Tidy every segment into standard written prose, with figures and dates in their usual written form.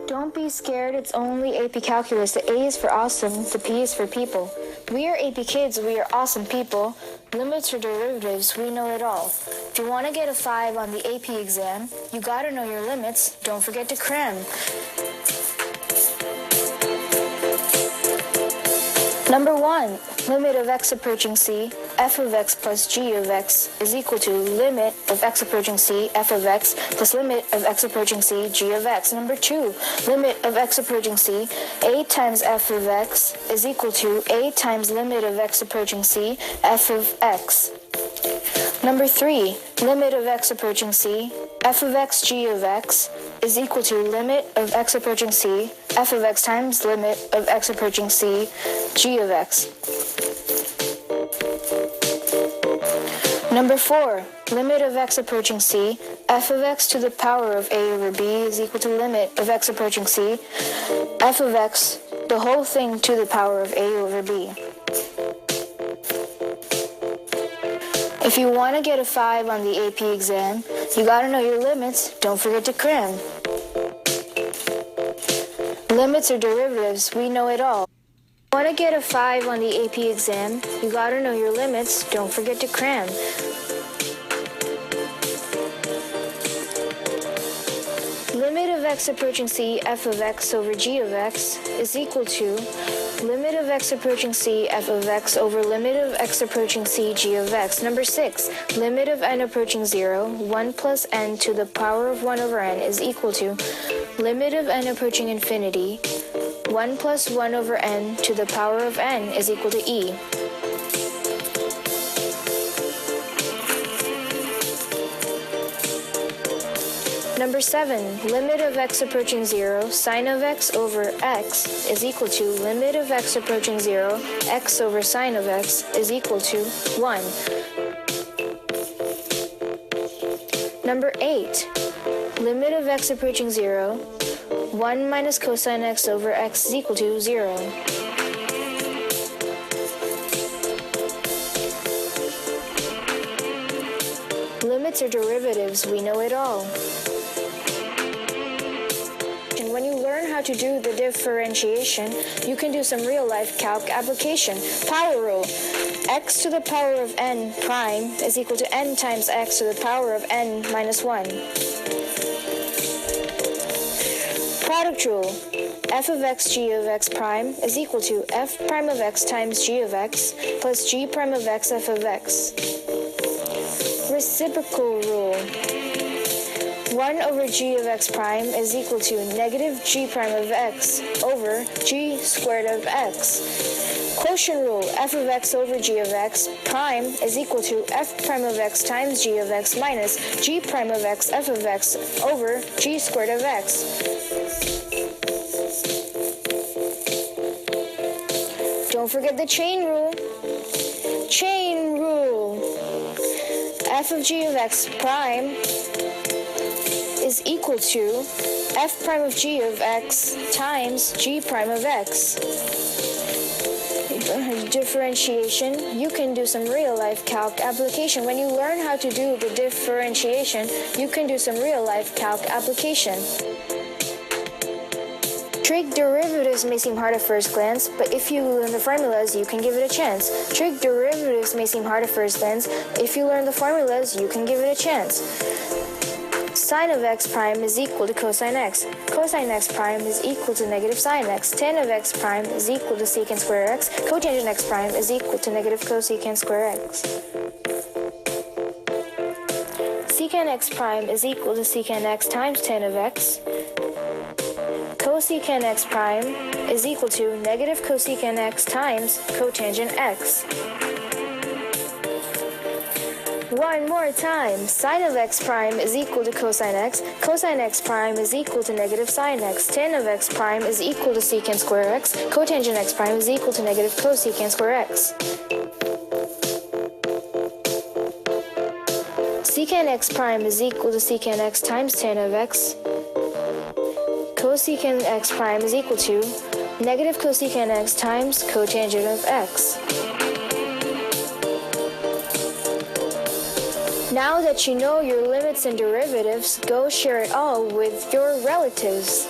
Don't be scared, it's only AP Calculus. The A is for awesome, the P is for people. We are AP kids, we are awesome people. Limits or derivatives, we know it all. If you want to get a 5 on the AP exam, you gotta know your limits. Don't forget to cram. Number 1, limit of x approaching c, f of x plus g of x is equal to limit of x approaching c, f of x plus limit of x approaching c, g of x. Number 2, limit of x approaching c, a times f of x is equal to a times limit of x approaching c, f of x. Number 3, limit of x approaching c, f of x, g of x is equal to limit of x approaching c, f of x times limit of x approaching c, g of x. Number 4, limit of x approaching c, f of x to the power of a over b is equal to limit of x approaching c, f of x, the whole thing to the power of a over b. If you want to get a 5 on the AP exam, you gotta know your limits. Don't forget to cram. Limits or derivatives, we know it all. If you want to get a 5 on the AP exam, you gotta know your limits. Don't forget to cram. Limit of x approaching c, f of x over g of x is equal to limit of x approaching c, f of x over limit of x approaching c, g of x. Number 6, limit of n approaching 0, 1 plus n to the power of 1 over n is equal to limit of n approaching infinity, 1 plus 1 over n to the power of n is equal to e. Number 7, limit of x approaching 0, sine of x over x is equal to limit of x approaching 0, x over sine of x is equal to 1. Number 8, limit of x approaching 0, 1 minus cosine x over x is equal to 0. Limits or derivatives, we know it all. And when you learn how to do the differentiation, you can do some real-life calc application. Power rule. X to the power of n prime is equal to n times x to the power of n minus 1. Product rule. F of x g of x prime is equal to f prime of x times g of x plus g prime of x f of x. Reciprocal rule. 1 over g of x prime is equal to negative g prime of x over g squared of x. Quotient rule. F of x over g of x prime is equal to f prime of x times g of x minus g prime of x f of x over g squared of x. Don't forget the chain rule. Chain rule. F of g of x prime is equal to f prime of g of x times g prime of x. Differentiation, you can do some real-life calc application. When you learn how to do the differentiation, you can do some real-life calc application. Trig derivatives may seem hard at first glance, but if you learn the formulas, you can give it a chance. Trig derivatives may seem hard at first glance, but if you learn the formulas, you can give it a chance. Sine of x prime is equal to cosine x. Cosine x prime is equal to negative sine x. Tan of x prime is equal to secant square x. Cotangent x prime is equal to negative cosecant square x. Secant x prime is equal to secant x times tan of x. Cosecant x prime is equal to negative cosecant x times cotangent x. One more time. Sine of x prime is equal to cosine x. Cosine x prime is equal to negative sine x. Tan of x prime is equal to secant square x. Cotangent x prime is equal to negative cosecant square x. Secant x prime is equal to secant x times tan of x. Cosecant x prime is equal to negative cosecant x times cotangent of x. Now that you know your limits and derivatives, go share it all with your relatives.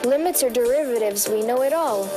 Limits or derivatives, we know it all.